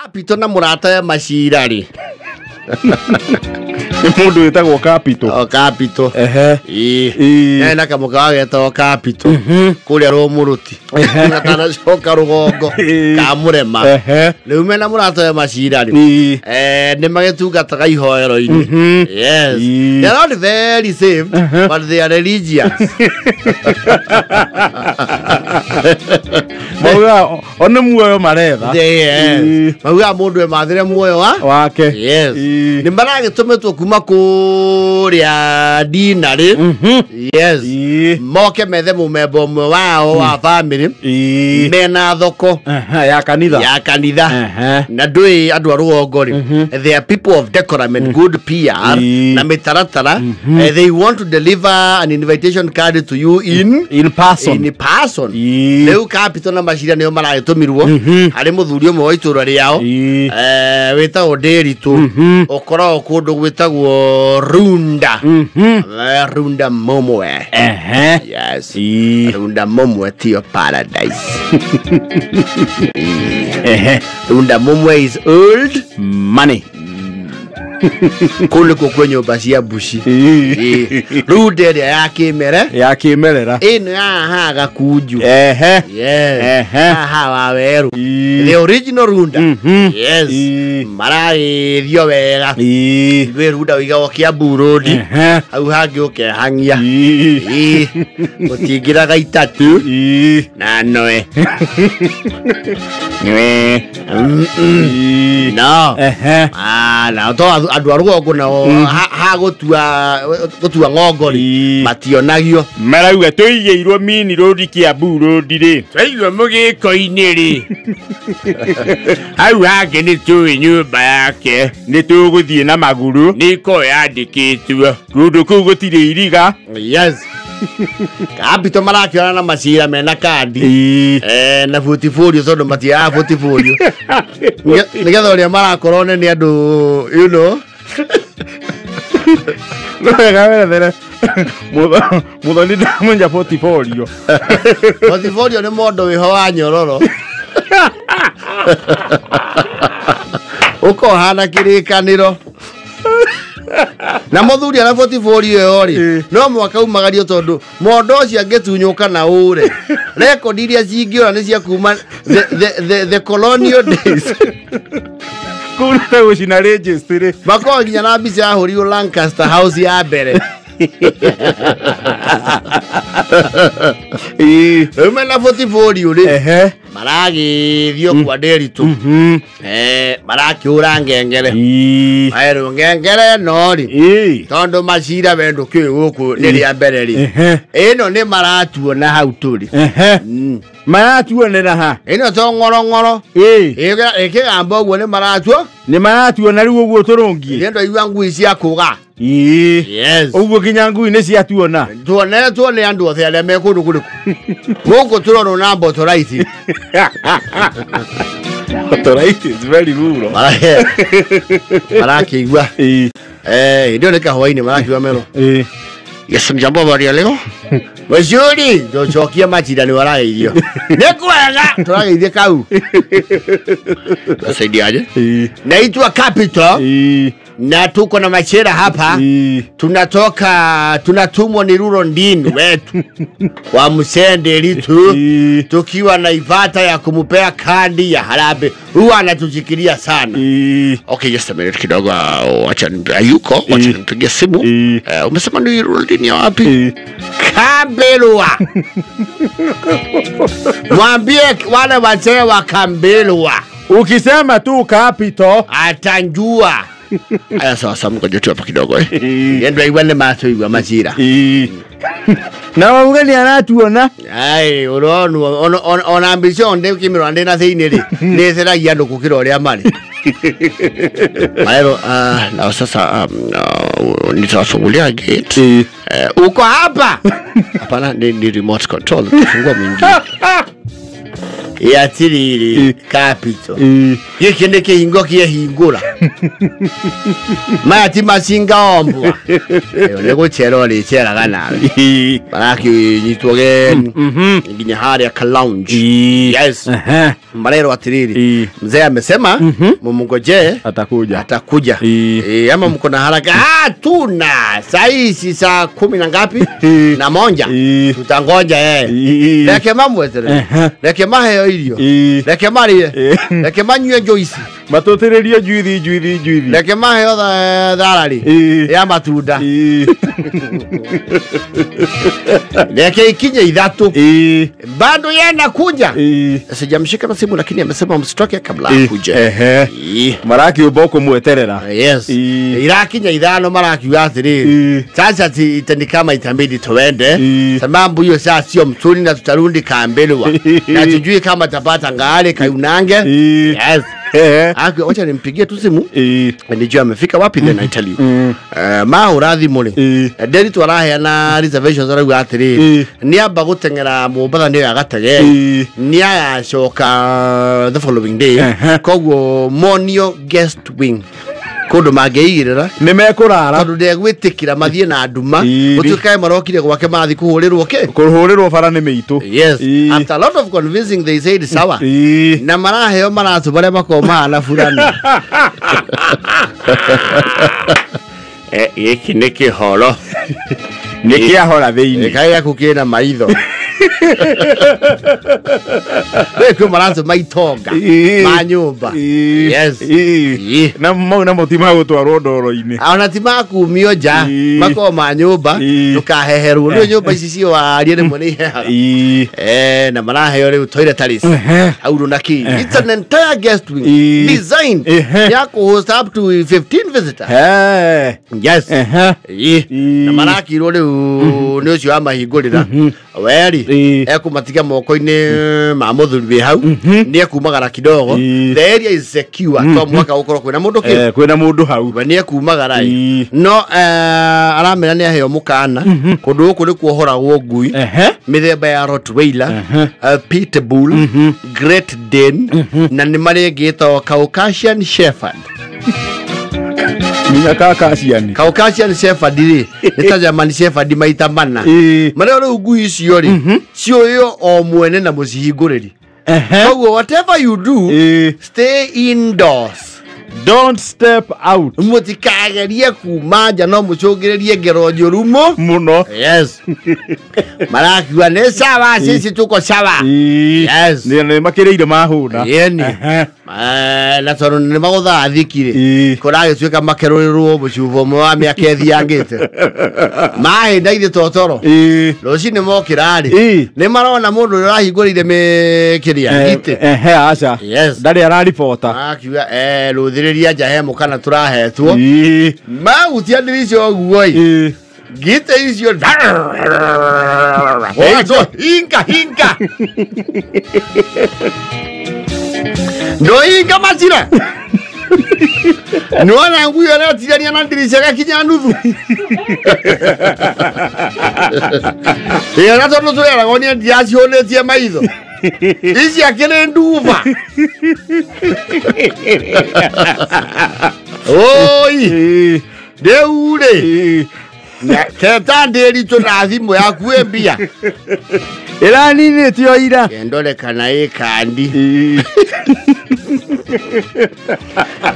Capital na murata ya macirari. Mundu wetagwo Capital. O Capital. Ehe. Na kamuka getwo Capital. Kuria Romuruti. Na kana coka rugongo ka murema. Riu mena murata ya macirari. Ni magetungataga ihoero-ini. Yes. They are not very safe, but they are religious. Mauga ona muoyo maretha. Yes. Mauga mundu e mathire muoyo wake. Yes. Ni maragitumetwo kuma kuria dinari. Yes. Moke methe mumembo mwe wao wa family. Mena thoko ya kanitha. Ya kanitha. Na ndui andu a rugongori. They are people of decorum and good PR. Na mitaratara. They want to deliver an invitation card to you in person. In person. Leu Capital na macira nio maragitumirwo. Ari muthuri umwe wa itura riao. Wetagwo Nderitu. Okoro kundu gwetagwo Runda. Runda Momwe. Yes. Runda Momwe Tio Paradise. Runda Momwe is old money. Kule kwenye basia bushi. Rude ya kimerera. Ino ya haga kuju. Yes. Ha waweru. The original Runda. Yes. Marai dio wega. We Runda wiga wakia burodi. Au hagi oke hangia. Otigira ga itatu. Na noe. No. Na to andu arugo na ha gotua ngongori mationagio marauga tuigeirwo mini road Kiambu road ri twaigwa mugiko-ini ri au hake ni tui nyumba yake ni tuguthie na maguru niko yandikitwo kundu kuu gutire iriga. Yes. Capital marakiona na macira mena kandi na portfolio sodo matia portfolio nigetha uria marakorone ni andu you know Gawere mudo ni damunja portfolio. Portfolio ni mondo wiho wa nyororo. Uko hana kirikaniro. Na muthuri ana portfolio yori no mwaka umagario tondu mondo cia ngetunyuka na ure record iria cingiora ni cia kuma the colonial days. Kuna ushina registry bako nginya na mbica ya hori Lancaster House ya mbere. Umena portfolio ri maragithio kwa Nderitu. Marakiura ngengere. Aero ngengere nori tondu macira wendo ki guku ni ria mbere ri. Ino ni maratuona hau turi. Maratuonera ha ino to ngoro ikigamba uguo ni maratuona riu uguo turungie ngendo iwa ngui cia kuga. Yes. Uguo kinya ngui ni cia tuona tuone andu othe aria me kundu kuriku guku turoro na botoraiti. Botoraiti is very rural. Marakiigua ndio ni kahwaini marakiigua mero. Yes, mjambo bari leo. Wazuri ndo chokia macira ni warageithio. Nekwega turageithie kau. Tusaidiaje? Naitwa Capital. Na tuko na machera hapa. Tunatumwa ni Rural Ndini wetu wa Msende Ritu, tukiwa na ivata ya kumupea kandi ya harabe. Huwa anatujikiria sana. Okay, just a minute kidogo. Wacha ayuko, wacha nipigie simu. Umesema ni Rural Ndini ya wapi? Kambelwa. Mwambie wale wazee wa Kambelwa. Ukisema tu Capital atanjua. Aya sawa mkoje tu hapa kidogo Yendo iwane macho iwa macira. Na wangani anatuona. Ai urono on ambition de kimiro ande na thiini ri. Ni theragia andu kukira uria mari. Maero na sasa nitafungulia gate. Uko hapa? Hapana ni remote control. Fungua mwingine. ya tiriri capital giki nä kä hingo kie hingå maya ti macinga ombwa nä gå cerwo rä ceraga nawe barakä nyitwo geni nginya harä a kalounge yes marero atiriri mzee amesema mumngoje atakuja ama mko na haraka tuna saisi saa 10 na ngapi na moja tutangoja leke mamwetere leke maheo irio leke marie leke manywe joisi matotererio juithi leke maheo dharari ya matunda leke ikinye idhatu bado yana kuja sijamshika na simu lakini amesema msitoke kabla akuje maraki uboko mweterera yes irakinya idhano maraki atiriri sasa itani kama itambidi tuende sababu hiyo sasa sio msuri na tutarundi kambelwa na tujui kama tapata ngale kayunange yes wacha nimpigie tu simu nijue amefika wapi then I tell you ma urathi muli deri twarahe na reservations ara gwatiriri ni amba gutengera Mombatha ni agatege ni ayacoka the following day kogwo monio guest wing kodo mageigirira ni mekurara tondu ndegwitikira mathie na nduma utukae marokire gwake mathi kuhurirwo bara ni miitu yes after a lot of convincing they said sawa na maraheo maratu bare makoma na fulani iki niki horo niki ahora theini kaya kukina maitho weko maratu maitonga manyumba yes na mutima gutwarwo ndoro-ini ona ti makumio nja mako manyumba tukaheherwo no nyumba ici cio arie rimwe ni heha na maraheo riu toiletaries auru na ki it's an entire guest wing designed ya ku host up to 15 visitors yes na marakirwo riu ni ucio amahingurira weri ekumatiga moko-ini ma muthuri we hau ni ekumagara kidogo the area is secure to mwaka ukorwo kwina mundu hau ni ekumagara no aramera ni aheo mukana kundu guku ni kuohoragwo ngui mithemba ya Rottweiler Pitbull Great Dane na ni marengitwo Caucasian Shepherd Caucasian Shepherd ri nita German Shepherd maita mana mareo ru ngui icio ri cio yo o mwene na mucihinguriri so whatever you do stay indoors, don't step out. Mutikagerie kuma nja no mucungiririe ngero njurumo muno. Yes. Marakiwa ne sawa sisi tuko sawa. Yes. Ni makireire mahuna. Yeni. Na toro ni magotha athikire. Korage tuika makerorerwo mucuvo mwa miaka ethiangite. Mahe ndaithe totoro. Roci ni mokirari. Ni marona mundu urahingurire mekiria ite. Acha. Yes. Ndari araripota. Akiwa ruthiriria njahemo kana turahetwo. Magutia ndirisho guoi. Gite icio hinka no hinka macira no na nguyo na tirania na ndirisha gakinya nuthu era tono tuera gonia ndiaci honetie maitho ici akene nduva oi deure Keta nderi to na thimu yaku embia. Irani ni tio ira. Endole kana kandi.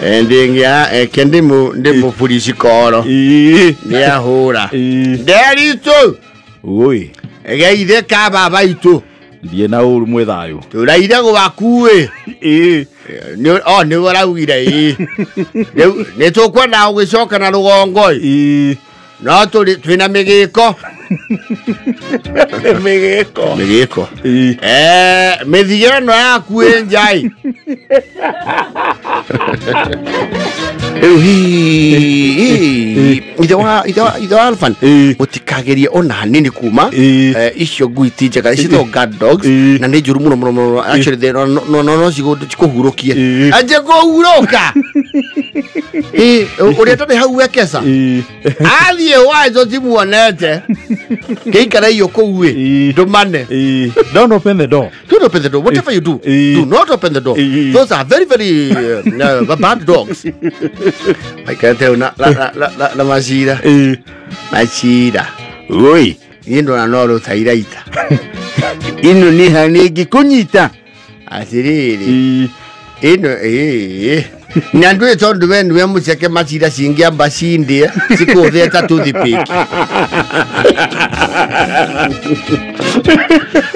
Endingia kendimu ndimo polisi koro. Ni ahura. Nderi to. Oi. Egeithe ka baba itu. Ndie na uru mwethayo. Turaire go bakuwe. Ni waraugire. Ni to kwa na ugicoka na rugongo. No twina migiko migiko mithigeno yaku enjai ito alfan utikageria ona hanini kuma icio ngui ti njega icio guard dogs na ni njuru muno actually they no cikuhurukie anje kuhuruka uria tani hau wekesa athie wazo timuonete Keikara hiyo kuwe. Domane. Don't open the door. Don't open the door. Whatever you do, do not open the door. Those are very, very bad dogs. I can't tell na Mashira. Mashira. Oi. Ino na noro tairaita. Ino ni hanegi kunyita. Asiriri. Ino Nandwe tondu wenu mucheke Mashira singia basindi siku theta toothpick.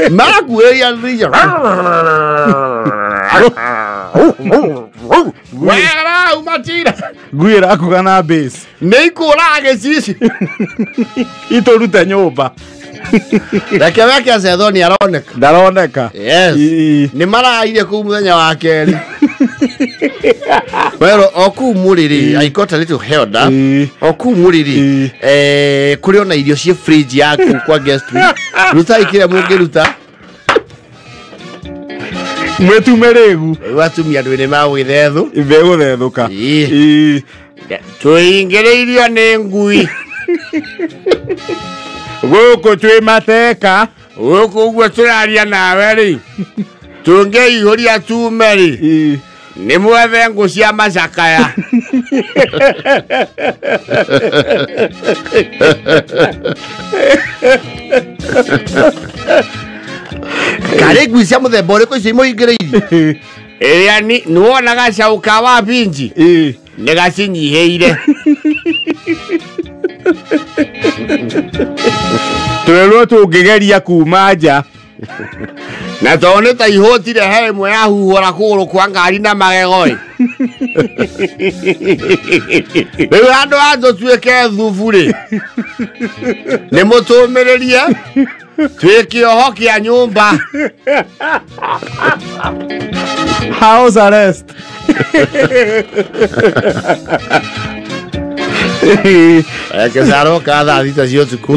Magu ya rija. Wera Mashira. Gwira kugana base. Neikuraga sisi. Itoruta nyumba. Reke wake Zedoni aroneka. Ndaroneka. Yes. Ni mara ile ku muthenya wa keri. Well, oku muriri, I got a little held up. Oku muriri, kuri ona irio cie fridge yaku kwa guest week. Ruta ikire mungiruta. Mwetumeregu. Watumia andu ni magwithethu. Ibeguthethuka. Tuingireirio ni ngui. Guku twi mateka. Guku gwe turaria nawe ri. Tungeihũria tumeri. Ni mwethe ngũ cia macakaya. Kare ngũ cia mũthemba ũrĩkũ icio imũingĩrĩirie? Ĩrĩa nĩ wonaga caũ ka wabinji? Nĩ gacinyihĩire. Twerwo tũngĩgeria kuma nja. Na tone ta ihotire he imwe ya huhora kũgũrũ kwa ngari na magegoi. Rĩu andũ anjo tuĩke thubu rĩ. Nĩ mũtũmĩrĩrie. Tuĩke oho kĩa nyũmba. House arrest. Kesaro kada thita cio tuku.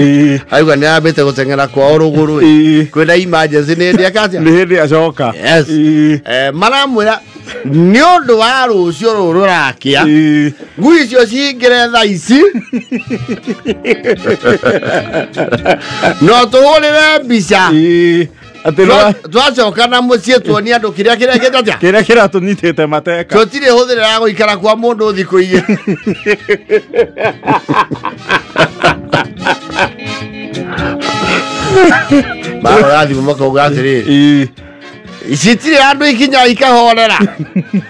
Aigua nĩ ambĩte gũteng'era kwao rũgũrũ. Kwĩna emergency nĩ hĩndĩ akatia. Nĩ hĩndĩ acoka. Yes. Maramwĩra nĩ ũndũ wa rũcio rũrũ rũrakĩa. Ngui icio cingĩre thaa ici. No tũhũrĩre mbica. Twacoka na mũciĩ tuonie andũ kĩrĩa kĩratũnyitĩte mateka. Tũtirĩ hũthĩrĩra gũikara kwa mũndũ thikũ igĩ. Marathimu makauga atĩrĩrĩ. Citirĩ andũ ikinya ikahorera.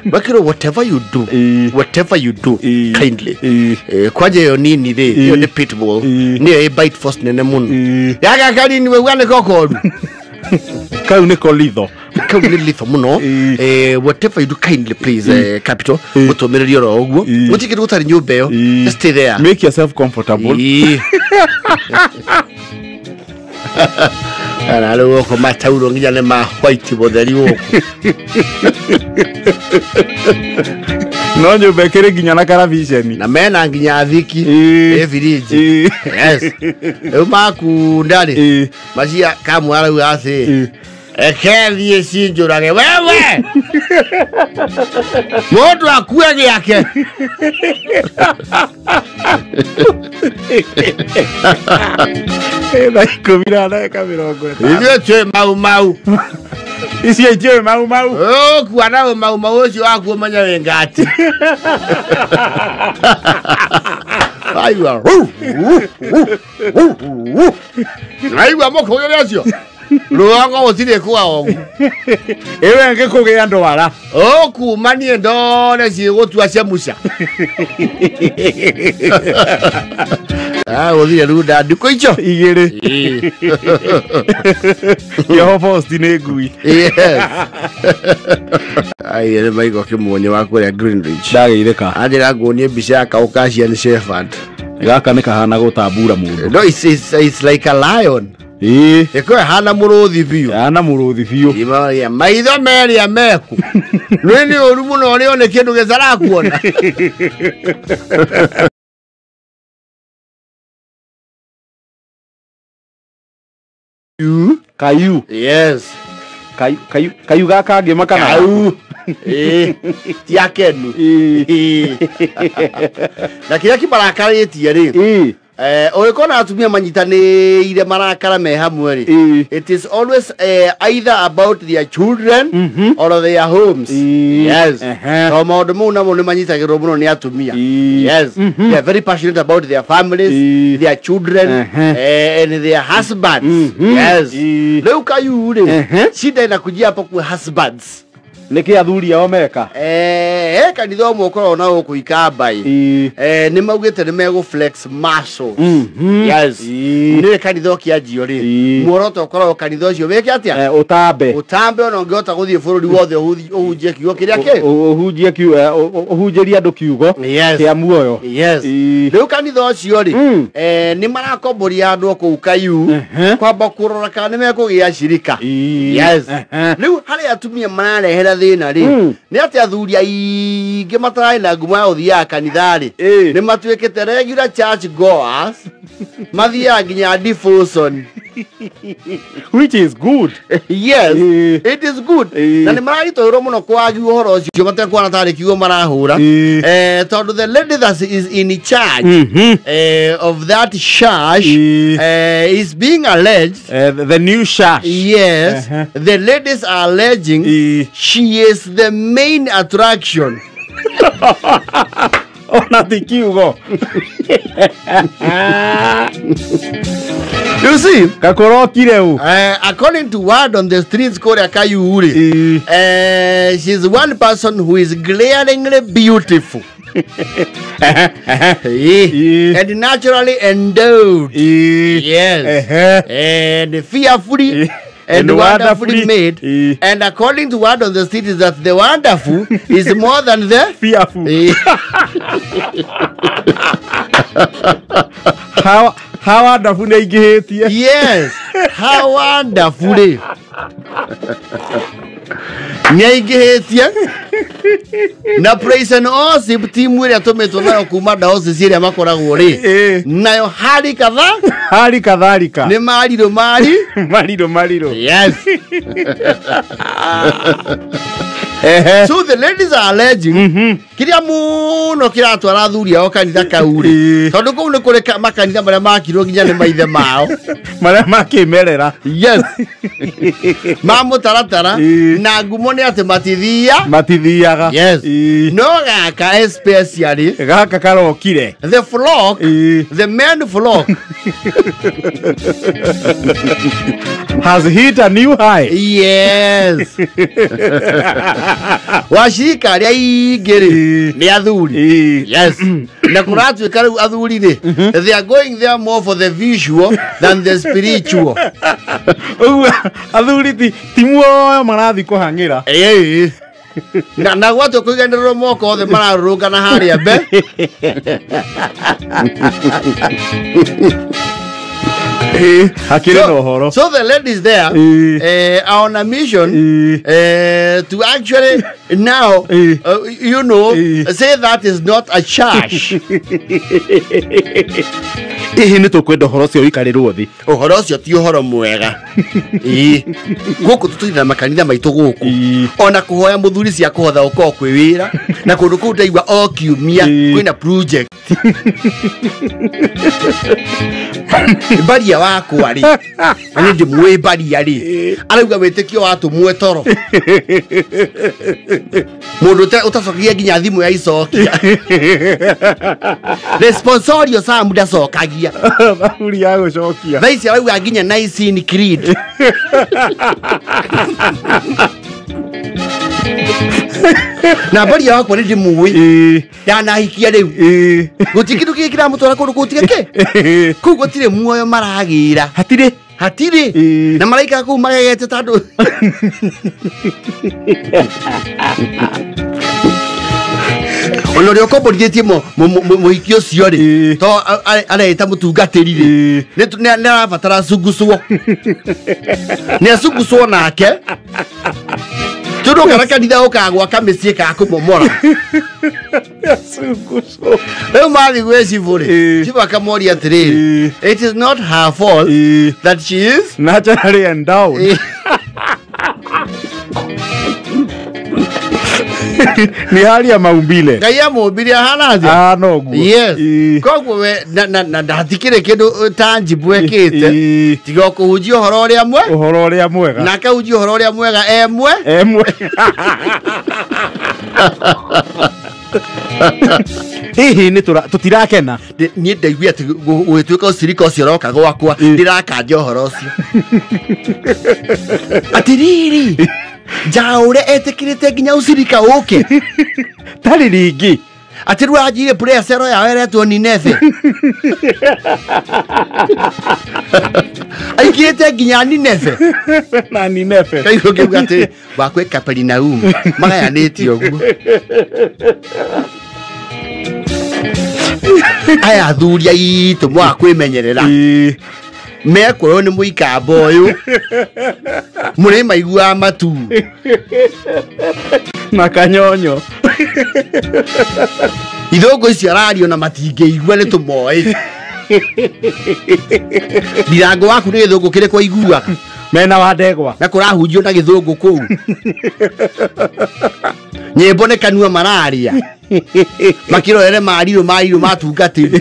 Bakiro whatever you do kindly. Kwaje yo nini rĩ yo nĩ pitbull. Nĩ bite force nene mũno. Yaga kari ni wewe nĩ kokoru. Kau nĩ kolitho. Kau nĩ litho mũno. Whatever you do kindly please capital. Mũtũmĩrĩrie ro ũguo. Mũtikĩrĩ gũtarĩ nyũmba ĩyo. Just stay there. Make yourself comfortable. Ana leo kwa matauro nginya ne ma white boderi woko. No nyumba ĩkĩrĩ nginya na karavisheni. Na mena nginya thiki eviriji. Yes. Maku ndani. Macia kamwara u ase. Ekethi sinjurage wewe. Mũndũ akue gĩake. Ĩthaikũ mirana mĩrongo ĩtano. Ithuĩ twĩ mau. Icio ithuĩ mau. Kuona mau ũcio waku ũmenya wĩ ngati. Aigua. Aigua mũkũgĩre ũcio. Ruongo gũtirĩ kwao. Ewe ngĩkũgĩa ndwara. Kumanie ndone ciĩgũtua cia muca. Gũthire runda ndukũ icio igĩrĩ. Yehova nĩ ngui. Ai nĩ maigua kĩmuonyo wa kũrĩa Greenridge. Ndagĩithĩka. Anjĩra nguonie mbica ya kaũ ka Asian Shepherd. Gaka nĩ kahana gũtambura mũndũ. No, it's like a lion. Eko hana mũrũthi biũ. Hana mũrũthi biũ. Imaria maitho merĩ meku. Nĩ ũru mũno nĩ one kĩndũ gĩtarakuona. Kayu. Yes. Kayu gaka ngĩma kana. Kayu. Tia kenu. Na kĩrĩa kĩmarakarĩtie rĩ. Oikona atumia manyitane ile marakara me hamwe ri. It is always either about their children or their homes. Yes. So maundu mau namo ni manyitagirwo muno ni atumia. Yes. They are very passionate about their families, their children, and their husbands. Yes. Leo kayu ri. Shida inakujia hapo kwa husbands. Niki athuri ao meka kanitha mukoro na ukuika bai ni maugite ni mego flex muscles. Yes. Ni kanitha kiajio ri muoroto ukoro kanitha cio weke atia utambe ona ungiota guthie bururi wothe uhunjie kiugo kiria ke uhunjiria andu kiugo kia muoyo. Yes. Riu kanitha cio ri ni marakomboria andu ku kayu kwamba kurora kana ni mekugia shirika. Yes. Riu hari atumia mararehera thina ri ni ati athuri aingi matarai na ngumo ya uthia kanitha ri ni matuikite regular church goers mathia nginya devotion which is good. Yes. It is good. Na ni maragitoirwo muno kwagi uhoro ucio matekwana tari kiugo marahura tondu the lady that is in charge of that church is being alleged the new church. Yes. The ladies are alleging she is the main attraction. Ona tikiugo. You see, according to word on the streets, she's one person who is glaringly beautiful. And naturally endowed. Yes. And fearfully and wonderfully made. And according to word on the street is that the wonderful is more than the fearful. How wonderful they get here. Yes. How wonderful. Nyaigehetia na praise and worship team wile atometo nayo kumada hosi siri makoragwo ri nayo hari kadhalika ni mariro mariro. Yes. So the ladies are alleging kiria muno kiratwara athuri ao kanitha kauri tondu kou ni kuri makanitha maria makirwo nginya ni maithe mao maria makimerera. Yes. Mamutaratara na ngumo ni ati matithiaga. Yes. No gaka especially gaka karokire the flock, the men flock has hit a new high. Yes. Washika aria igiri ni athuri. Yes. Na kuratu karu athuri ni they are going there more for the visual than the spiritual. Athuri ti muoyo marathi kuhangira. Na watu kugenderwo moko othe mararunga na haria be. So the ladies there are on a mission to actually now say that is not a church. Ni tukwenda horo cio ikarirwo thi. Uhoro cio ti uhoro mwega. Guku tutira makanitha maitu guku. Ona kuhoya muthuri cia kuhotha uko kwira na kundu kuu ndaigwa o kiumia kwina project. Baria wako ari. Ani ndi mwe baria ri. Arauga wetekio watu mwe toro. Mundu utacokia nginya thimu ya icokia. Responsorio sa muda cokagia. Uri ya gucokia. Thaisi arauga nginya Nicene Creed. Na bari yako ndi muwi ya nahikia riu gutikiru kikira mutwara kundu kutigeke ku gutire muoyo maragira hatire na malaika ku magegete tandu Olorio komborithie muhikio cio ri to areta mutungatiri ri ni arabatara cunguswo ni acunguswo nake tudo kana kanitha ukagwa kamicie ka kumomora cunguswo leo mali gweci buri chiba kamori atiriri it is not her fault that she is naturally endowed. Ni hali ya maumbile. Ngai amumbire hana atia. No guo. Yes. Koguo we na ndatikire kindu tangible ekite. Tiga kuhunjia uhoro uria mwe. Uhoro uria mwega. Na kahunjia uhoro uria mwega emwe. Hihi ni tutirakena. Ni ndaigua ati gwituika ucirika ucio roka gwakwa ndirakanja uhoro ucio. Atiriri. Jaure etikirite nginya ucirika uke. Tari ringi. Ati rwa ajire prayer cero ya weretwo Nineve. Aikirite nginya Nineve. Na Nineve. Kairo kiuga ati bakwe Kapernaum. Magayanitio uguo. Aya thuria itu mwa kwimenyerera. Mekoro ni muikamba uyu. Muri maigua matu. Na kanyonyo. Ithongo icio arario na matingĩigua nĩ tũmoĩ. Ndirango waku nĩ gĩthũngũ kĩrĩkũ aiguaga? Mena wa ndegwa. Na kũrahunjio na gĩthũngũ kũu. Nyĩmbo nĩ kanua mararia. Makĩrorere marirũ matungatĩri.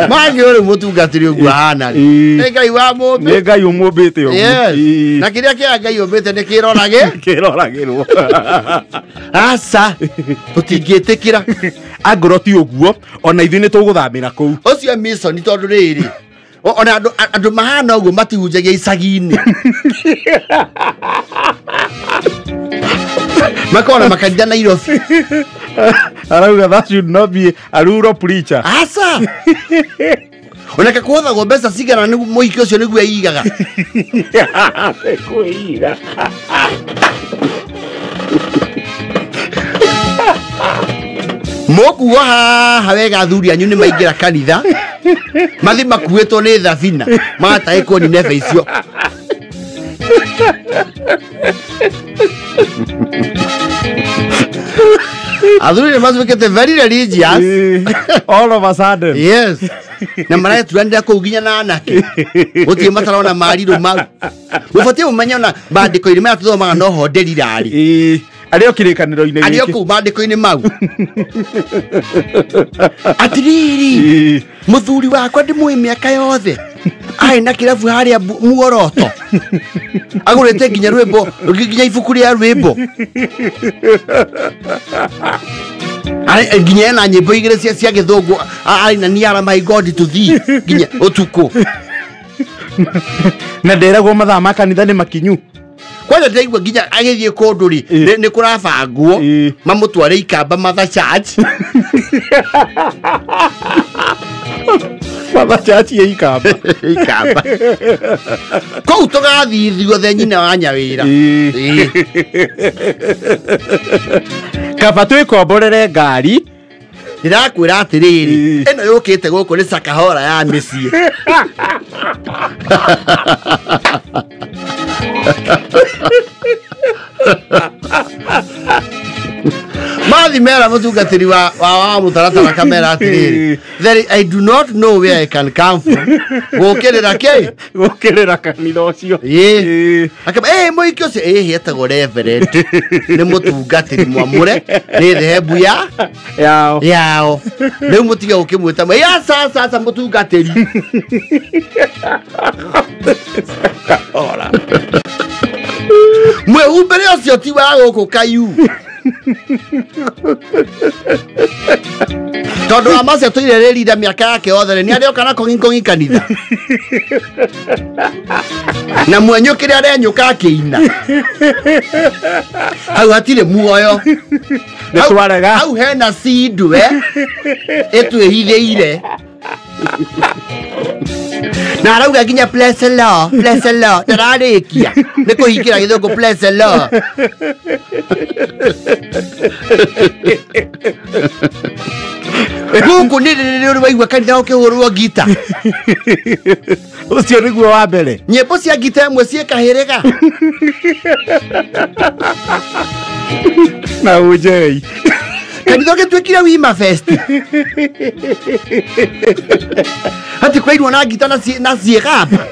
Mangĩ ũrĩ mũtungatĩri ũguo hana. Nĩ Ngai wa mũmbi. Nĩ Ngai ũmũmbĩte ũguo. Yes. Na kĩrĩa kĩa Ngai ũmbĩte nĩ kĩroragĩrwo. Aca tũtingĩtĩkĩra. Angorwo ti ũguo ona ithuĩ nĩ tũgũthamĩra kũu. Ũcio mission tondũ rĩrĩ. Ona andũ mahana ũguo matihunjagia icagi-inĩ. Makona makanitha Nairobi. Arauga that should not be a rural preacher. Aca. Onaka kuothagwo mbeca cigana nĩguo mũhiki ũcio nĩguo eigaga. Kuiga. Moku haha wega athuri anyu nĩ maingĩra kanitha. Mathi makuĩtwo nĩ thabina. Magataĩkwo Nineve icio. Athuri nĩ matuĩkĩte very religious. All of a sudden. Yes. Na mareturanĩra kũu nginya na anake. Gũtirĩ matarona marirũ mau. Ũbatiĩ ũmenye ona bandĩko-inĩ maya tũthomaga noho nderirarĩ. Arĩo kĩrĩkanĩro-inĩ gĩkĩ. Arĩo kũu bandĩko-inĩ mau. Atiriri. Mũthuri wakwa ndĩmũĩ mĩaka yothe. Arĩ na kĩrabu harĩa Muoroto. Agũrĩte nginya rwĩmbo, nginya ibuku rĩa rwĩmbo. Nginya ena nyĩmbo igĩrĩ cia gĩthũngũ arĩ na niara my God to thee nginya ũtukũ. Na nderagwo mathaa ma kanitha nĩ makinyu. Kwanja ndaigua nginya agĩthiĩ kũndũ rĩ nĩ kũrabangwo mamũtware ikamba matha church. Matha church ya ikamba. Ikamba. Kũu tũgathithio the nyina wa nyawĩra. Kaba twĩkomborere ngari. Ndĩrakwĩra atĩrĩrĩ ĩno yũkĩte gũkũ nĩ Sakahora ya mĩciĩ. Mathi mera mũtungatĩri wa mũtaratara kamera atĩrĩrĩ. I do not know where I can come from. Gũkĩrĩra kĩ? Gũkĩrĩra kanitha ũcio. Akaba mũhiki ũcio hetagwo Reverend. Nĩ mũtungatĩri mwamũre nĩ thehebu yao. Rĩu mũtige gũkĩmwĩta sasa mũtungatĩri. Mwĩhumbĩre ũcio ti wa gũkũ Kayu. Tondũ Amase tũirĩrĩria mĩaka yake yothe nĩ arĩoka na kong'i kanitha. Na mwenyo kĩrĩa arenyũka akĩina. Hau hatirĩ muoyo. Hau hena cindwe ĩtwĩhithĩire. Na arauga nginya bless the Lord, ndararĩkia nĩ kũhingĩra gĩthũngũ bless the Lord. Gũkũ nĩ rĩrĩ waigua kanitha ũkĩhũrwo ngita. Ũcio nĩguo wa mbere. Nyĩmbo cia ngita ĩmwe ciĩkahĩrĩga. Na ũnjei. kanitha getwekire wima fest hati kwairwo na ngita na ciegamba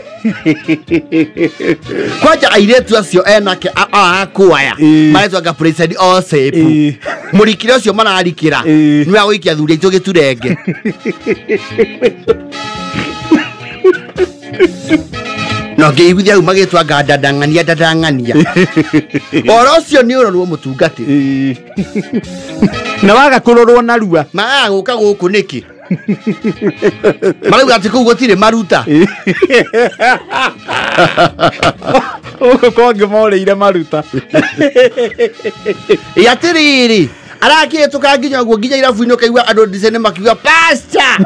kwaja airetu acio enake akuaya maretwa ga president Osepu murikire acio mararikira niwe agoikia thuri itu giturenge no ngeiguthia au magitwa dadangania oro cio ni urorwo mutungati na waga kurorwo narua guka guku niki marauga ati kuu gutire maruta uko konge moreire maruta yatiriri araki tukanginya guo nginya irafu ino kaigwa andu ndicene makiuga pastor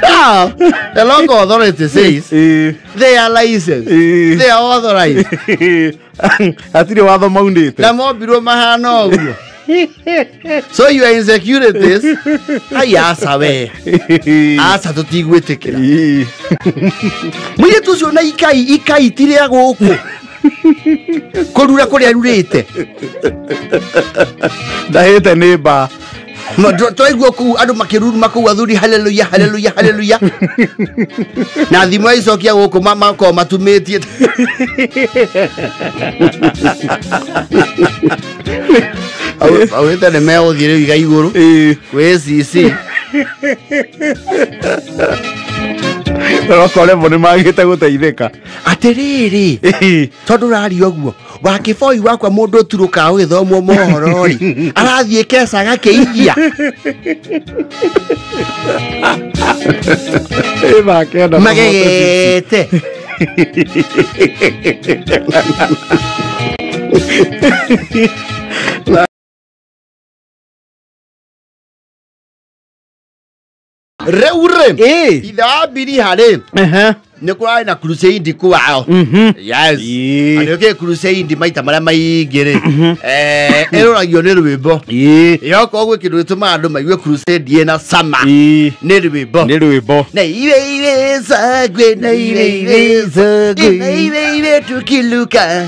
now the local authority says they are licensed, they are authorized atire watho maundite na mobirwo mahana uguo so you are insecurities ayasa we asa tutigwitikira muye tucio na ikai tire guku kurura kuria rurite ndahite ni ba twaigua kuu andu makiruruma kuu athuri haleluya haleluya haleluya na thimu icokia guku mako matumitie awete ne meo thire iga iguru we CC rokore mone magite guteithika atiriri tondu rari oguo wa kiboi wakwa mundu turuka ugithomwo mohoro ri arathie kesa gakeithia eba kenda magete reure itha biri hare ne kwa na crusade kwao yes anoke crusade maita maria maingire eroragio ni rwimbo yoko gwe kindu gituma andu maigue crusade na sama ni rwimbo na iwe sagwe na iwe tukiluka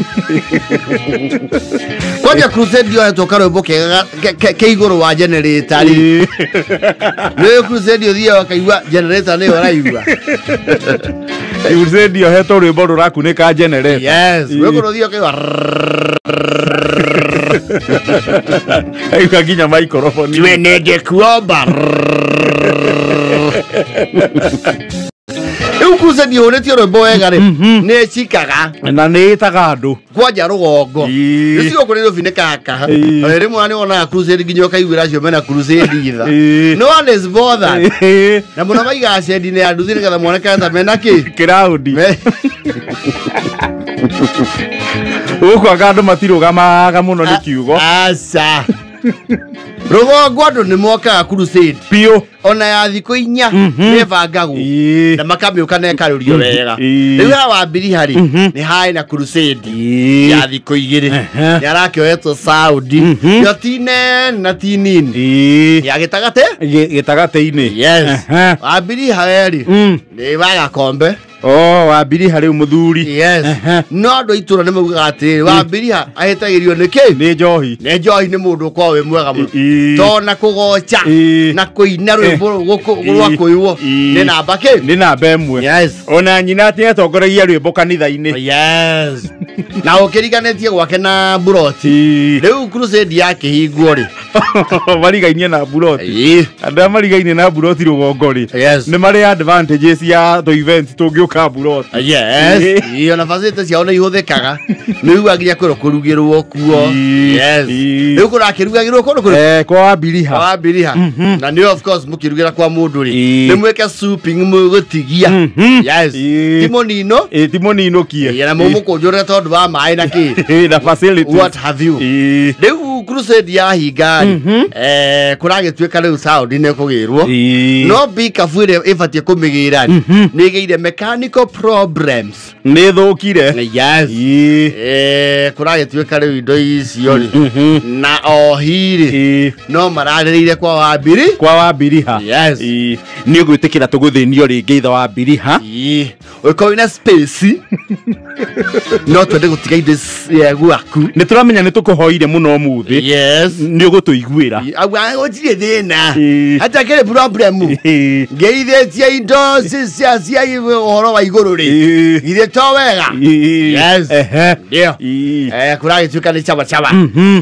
koja crusade yo toka rwimbo ke iguru wa generator ni crusade yo wakaigua generator ni oraigua crusade yo heto rwimbo rurakuneka generator yes weko rodio ke ai kaginya microphone we nege kuomba crusade yo netio rwimbo wega ri ne chikaga na ne itaga andu kwaja rugongo icio kuri rubine kaka ri mwana ona crusade ginyo kaiguira cio mena crusade itha no one is bothered na muno maiga sendi ne andu thire katha mwana kanta mena ki crowd uko agandu matirugamaga muno ni kiugo asa rugongo andu ni moka crusade pio ona ya thiko inya nebangagwo na makamiuka na ekarurio wega riu wa mbiri hari ni hai na crusade ya thiko igiri yarakioetwo Saudi yo tine na tinini ya gitagate-ini yes wa mbiri hari ni baga kombe wa mbiri hari muthuri yes no andu itura ni mugaga ati wa mbiri ahetagirio niki ni njohi ni mundu kwa we mwega muno to na kugocha na kuina rwimbo gwa kuiwo ni namba ki ni namba emwe yes ona nyina ati atongoragia rwimbo kanitha-ini yes na ukiriganetie gwake na buroti riu crusade yake hingwo ri marigainie na buroti andu marigainie na buroti rugongo ri ni mari advantages ya the event tungiuka buroti yes iyo na facility cia ona ihuthikaga riu aginya kurugirwo kuo yes riu kurakirugagirwo kwa mbiriha na ni of course mukirugira kwa mundu ri nimweke souping mugutigia yes timonino kie kie na mumukunjura tondu wa mai na ki na facility what have you riu crusade ya hingari kuragituika riu sound ne kugirwo no bika fuire ifatie kumigira ni geire mechanical problems ni thukire yes kuragituika riu indo icio na ohiri no mararĩrĩire kwa wambiri ha yes ni gwĩtĩkĩra tũgũthĩnio rĩngĩ itha wambiri ha ukoina space no twende gutiga indo gwaku nĩ tũramenya nĩ tũkũhoire mũno mũthĩ yes nĩ ũgũtũiguĩra agwa gũtirĩ thĩna hata kĩrĩ problem ngeithĩtie indo cia ũhoro wa igũrũ rĩ ithe to wega yes ndio kuragĩtuĩka nĩ chaba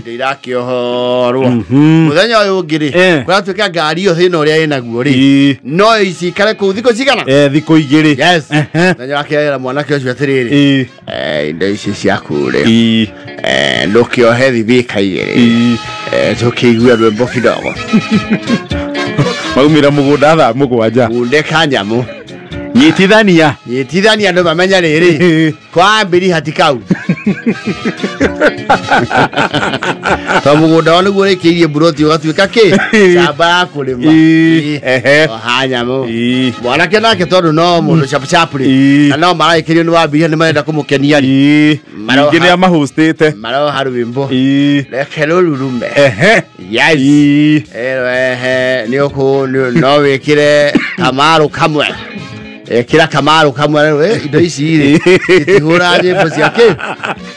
irakĩohorwo mũthenya ũyũ ũngĩ rĩ kuratuĩka ngari iyo thĩna ũrĩa ĩnaguo rĩ no icikare kũu thikũ cigana thikũ igĩrĩ yes mũthenya wakĩra mwanake ũcio atĩrĩrĩ indo ici ciaku rĩ ndũkĩohe thibika igĩrĩ tũkĩigua rwĩmbo kidogo maumĩra mũgũnda thaa mũgwanja undeka nyamũ nyitithania andũ mamenya rĩrĩ kwa mbiri hatikau to mũgũnda wa nĩguo rĩkĩirie buroti ũgatuĩka kĩ shamba ya kũrĩma oha nyamũ mwanake nake tondũ no mũndũ chapu rĩ na no maragĩkĩrio nĩ wambiri nĩ marenda kũmũkenia rĩ ningĩ nĩ amahũstĩte maroha rwĩmbo reke rũrurume yes no wĩkĩre kamarũ kamwe kira kamaru kamwe indo ici rĩ itihura nyĩmbo ciake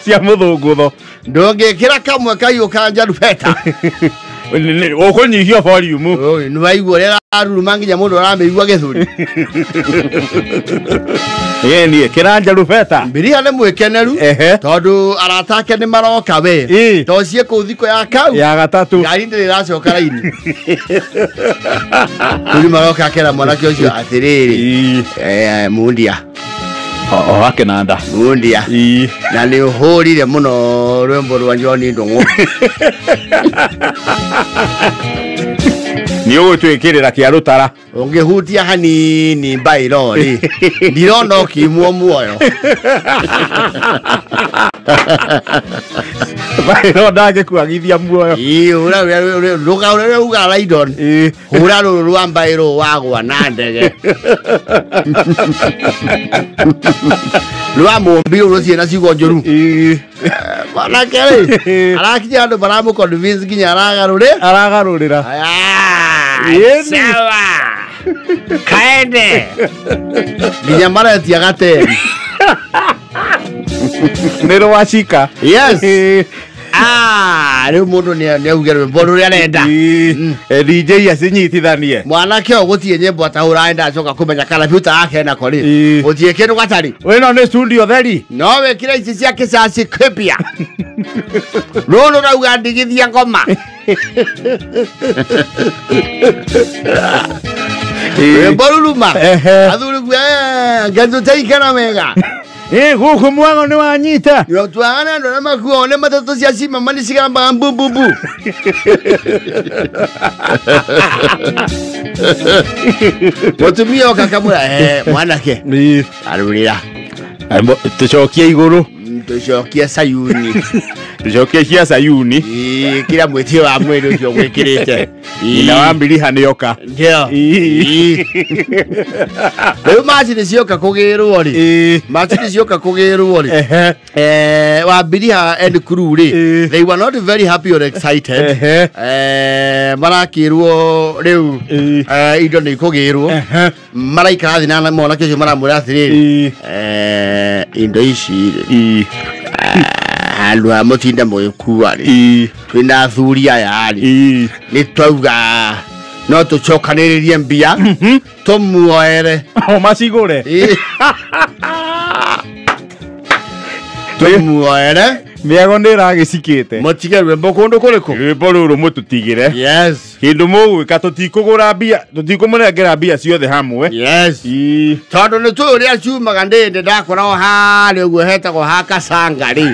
cia mũthũngũtho ndũngĩkĩra kamwe kaiyũ ka njarubeta ũkũnyihia volume nĩ waigua ũrĩa aruruma nginya mũndũ aramĩigua gĩthũri niĩ kĩra njarubeta Biria nĩ mwĩkeneru tondũ arata ake nĩ maroka we to ciĩ kũu thikũ ya kau ya gatatũ ngari ndĩrĩ ĩracoka raini tũri maroka akera mwanake ũcio atĩrĩrĩ mundia wake nanda mundia na nĩ ũhũrire mũno rwĩmbo rwa John Ndung'u nĩ ũgũtwĩkĩrĩra kĩa rũtara ũngĩhutia hanini mbairo rĩ ndirona ũkimwo muoyo mbairo ndangĩkwagithia muoyo rũga ũrĩa uga Lydon hũra rũrũ rwa mbairo wagwa na ndege rwa mũmbi rũciĩ na ciugo njũru mwanake rĩ arakinya andũ maramũconvince nginya aragarũrĩra sawa kaende nginya maretia gateri nĩ rwacika yes rĩu mũndũ nĩauge rwĩmbo rũrĩa arenda DJ acinyitithanie mwanake ũyũ gũtirĩ nyĩmbo atahũra enda acoka kũmenya kana biuta yake nako rĩ gũtirĩ kĩndũ gatarĩ ĩno nĩ studio theri no wĩkĩre ici cia kĩcaci kĩpia rũrũ rauga ndigithia ngoma rwĩmbo ruruma athuri ngĩtũteikana wega gũkũ mwago nĩ wanyita twagana andũ arĩa makuo nĩ matatũ cia cima nĩ cigambaga mbumbu mũtumia oka kamũra mwanake arũrĩra tũcokie igũrũ tũcokie Sayuni tũcokie cia Sayuni kĩra mwĩtio wa mwĩrĩ ũcio gwĩkĩrĩte na wambiriha nĩoka ndio rĩu macini cioka kũgĩrwo rĩ macini cioka kũgĩrwo rĩ wambiriha and crew rĩ they were not very happy or excited marakĩrwo rĩu indo nĩ ikũgĩrwo maraikara thĩ na mwanake ũcio maramwĩra atĩrĩrĩ indo ici rĩ handũ ha mũtinda mũgĩkua rĩ twĩna athuri aya rĩ nĩ twauga no tũcokanĩrĩrie mbia tũmuoere macigũre tũmuoere mĩago nĩ ĩragĩcikĩte mũtige rwĩmbo kũndũ kũrĩkũ rwĩmbo rũrũ mũtũtigĩre yes kĩndũ mũgwĩka tũtikũgũra mbia tũtikũmũnengera mbia ciothe hamwe yes tondũ nĩ tũĩ ũrĩa ciumaga ndĩndĩ ndakora o harĩa ũguo hetagwo ha Kasanga rĩ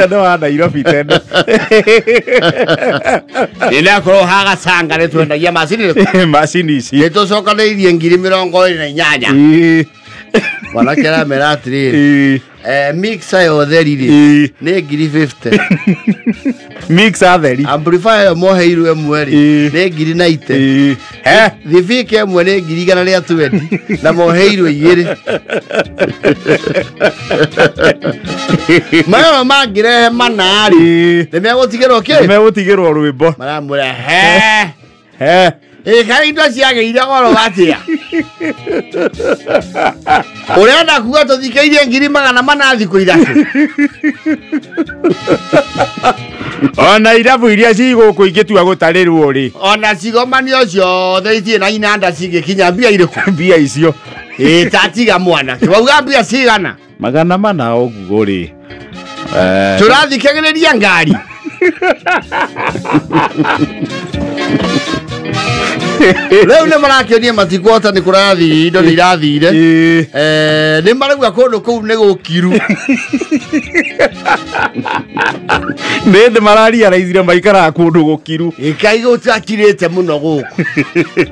andũ wa Nairobi tene nĩndakorwo ha Kasanga nĩ twendagia macini macini ici nĩ tũcokanĩirie 28,000 Mwanake aramera atiri mixer yo theri ri ni ngiri 50 mixer theri amplifier yo moheirwe ĩmwe ri ni ngiri 90 thifike ĩmwe ni ngiri 120 na moheirwe igĩrĩ mayo mangirehe manari nimegũtigĩrwo kĩ nimegũtigĩrwo rwĩmbo maramũre kai indo ciagĩire goro gatia urenda kuga tuthikĩirie ngiri 400 thikũ ithatũ ona irabu iria cigũkũ ingĩtua gũtarĩrwo rĩ ona cigomanio ciothe itirĩ na inanda cingĩkinya mbia irĩkũ mbia icio tatiga mwana wauga mbia cigana 400 ũguo rĩ tũrathikagĩrĩria ngari rĩu nĩ marakĩonia matikuota nĩ kũrathi indo nĩ irathire nĩ marauga kũndũ kũu nĩ gũkiru nĩ thĩ marariaraicire maikaraga kũndũ gũkiru ĩkai gũtakirĩte mũno gũkũ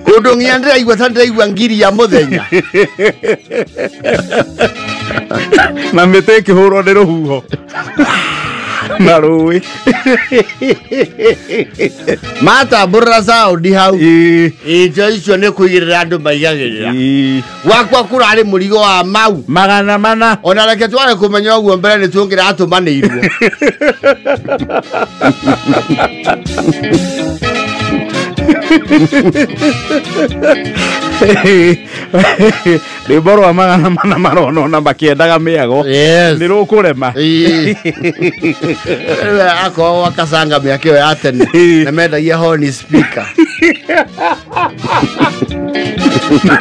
kũndũ ng'ia ndĩraigua ta ndĩraigua ngiri ya mũthenya na mĩtĩ ĩkĩhũrwo nĩ rũhuho na rũĩ matambũrĩra saundi hau icio icio nĩ kũigĩrĩra andũ maigagĩrĩra gwakwa kũrarĩ mũrigo wa mau 400 ona reke tware kũmenya ũguo mbere nĩ tũngĩratũmanĩirwo rwĩmbo rwa 400 maronona makĩendaga mĩago nĩ rũkũrema akorwo akacanga mĩaka ĩyo ya tene na mendagia honi speaker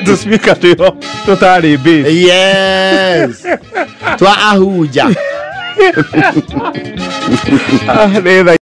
tũspika twĩho tũtarĩ bass yes twa ahunja nĩ